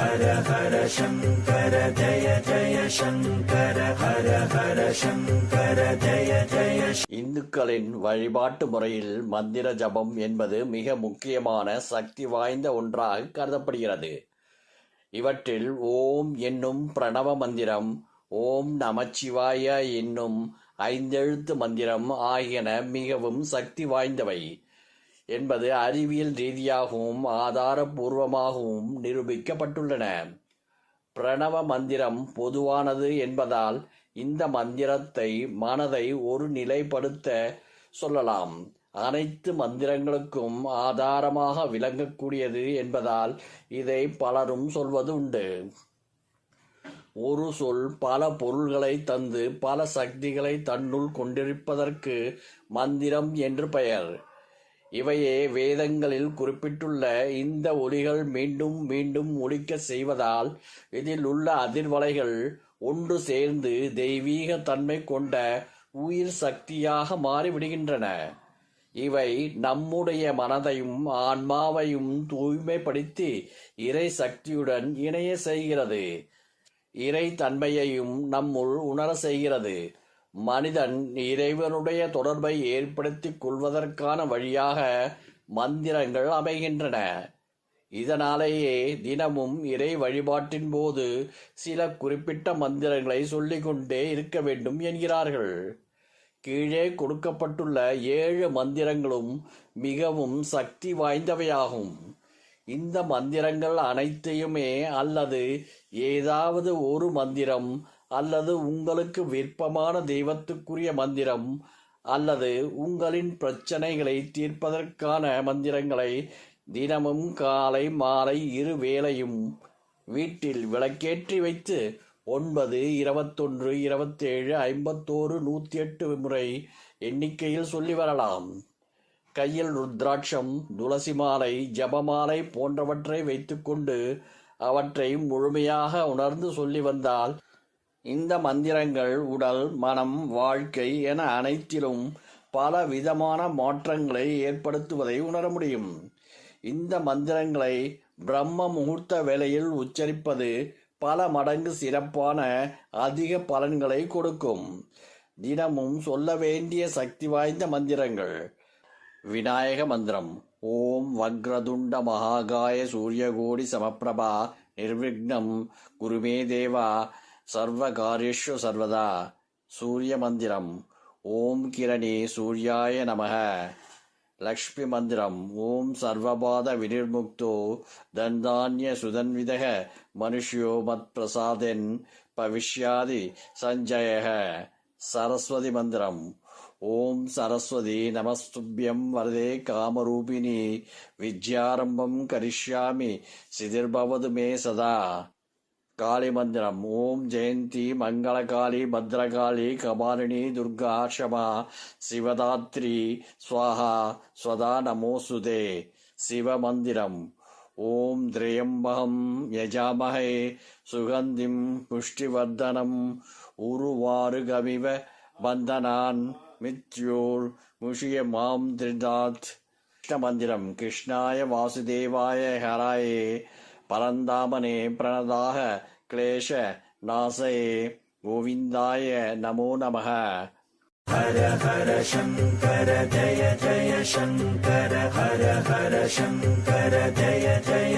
ஹர ஹர சங்கர ஜய ஜய சங்கர ஹர ஹர சங்கர ஜய ஜய. இந்துக்களின் வழிபாட்டு முறையில் மந்திர ஜபம் என்பது மிக முக்கியமான சக்தி வாய்ந்த ஒன்றாக கருதப்படுகிறது. இவற்றில் ஓம் என்னும் பிரணவ மந்திரம், ஓம் நமச்சிவாய என்னும் ஐந்தெழுத்து மந்திரம் ஆகியன மிகவும் சக்தி வாய்ந்தவை என்பது அறிவியல் ரீதியாகவும் ஆதாரபூர்வமாகவும் நிரூபிக்கப்பட்டுள்ளன. பிரணவ மந்திரம் பொதுவானது என்பதால் இந்த மந்திரத்தை மனதை ஒரு நிலைப்படுத்த சொல்லலாம். அனைத்து மந்திரங்களுக்கும் ஆதாரமாக விளங்கக்கூடியது என்பதால் இதை பலரும் சொல்வது உண்டு. ஒரு சொல் பல பொருள்களை தந்து பல சக்திகளை தன்னுள் கொண்டிருப்பதற்கு மந்திரம் என்று பெயர். இவையே வேதங்களில் குறிப்பிட்டுள்ள இந்த ஒலிகள் மீண்டும் மீண்டும் ஒலிக்க செய்வதால் இதில் உள்ள அதிர்வலைகள் ஒன்று சேர்ந்து தெய்வீக தன்மை கொண்ட உயிர் சக்தியாக மாறிவிடுகின்றன. இவை நம்முடைய மனதையும் ஆன்மாவையும் தூய்மைப்படுத்தி இறை சக்தியுடன் இணைய செய்கிறது. இறை தன்மையையும் நம்முள் உணர செய்கிறது. மனிதன் இறைவனுடைய தொடர்பை ஏற்படுத்திக் கொள்வதற்கான வழியாக மந்திரங்கள் அமைகின்றன. இதனாலேயே தினமும் இறை வழிபாட்டின் போது சில குறிப்பிட்ட மந்திரங்களை சொல்லிக்கொண்டே இருக்க வேண்டும் என்கிறார்கள். கீழே கொடுக்கப்பட்டுள்ள 7 மந்திரங்களும் மிகவும் சக்தி வாய்ந்தவையாகும். இந்த மந்திரங்கள் அனைத்தையுமே அல்லது ஏதாவது ஒரு மந்திரம் அல்லது உங்களுக்கு விருப்பமான தெய்வத்துக்குரிய மந்திரம் அல்லது உங்களின் பிரச்சனைகளை தீர்ப்பதற்கான மந்திரங்களை தினமும் காலை மாலை 2 வேளையும் வீட்டில் விளக்கேற்றி வைத்து 9, 21, 27, 51, 108 முறை எண்ணிக்கையில் சொல்லி வரலாம். கையில் ருத்ராட்சம், துளசி மாலை, ஜபமாலை போன்றவற்றை வைத்துக்கொண்டு அவற்றை முழுமையாக உணர்ந்து சொல்லி வந்தால் இந்த மந்திரங்கள் உடல், மனம், வாழ்க்கை என அனைத்திலும் பல விதமான மாற்றங்களை ஏற்படுத்துவதை உணர முடியும். இந்த மந்திரங்களை பிரம்ம முகூர்த்த வேளையில் உச்சரிப்பது பல மடங்கு சிறப்பான அதிக பலன்களை கொடுக்கும். தினமும் சொல்ல வேண்டிய சக்தி வாய்ந்த மந்திரங்கள். விநாயக மந்திரம். ஓம் வக்ரதுண்ட மகாகாய சூரியகோடி சமப்பிரபா நிர்விக்னம் குருமே தேவா சர்வ காரியேஷு சர்வதா. சூரிய மந்திரம். ஓம் கிரணி சூர்யாய நமக. லக்ஷ்மி மந்திரம். ஓம் சர்வபாத வினிர்முக்தோ தந்தான்ய சுதன்விதக மனுஷ்யோ மத் பிரசாதென் பவிஷ்யாதி சஞ்சய. சரஸ்வதி மந்திரம். ஓம் சரஸ்வதி நமஸ்துப்யம் வரதே காமரூபிணி வித்யாரம்பம் கரிஷ்யாமி சிதிர்பவது மே சதா. காளி மந்திரம். ஓம் ஜெயந்தி மங்களகாளி பத்ரகாளி கபாலினி துர்கா க்ஷமா சிவதாத்ரி ஸ்வாஹா ஸ்வதா நமோசுதே. சிவ மந்திரம். ஓம் திரியம்பகம் யஜாமஹே சுகந்திம் புஷ்டிவர்தனம் உருவாருகமிவ பந்தனான் மித்யோர் முஷிய மாம் திரிதாத். கிருஷ்ண மந்திரம். கிருஷ்ணாய வாசுதேவாய ஹராயே பரந்தாமனே பிரணதாக கிளேஷ நாசயே கோவிந்தாய நமோ நமः. ஹர ஹர சங்கர ஜய ஜய சங்கர ஹர ஹர சங்கர ஜய ஜய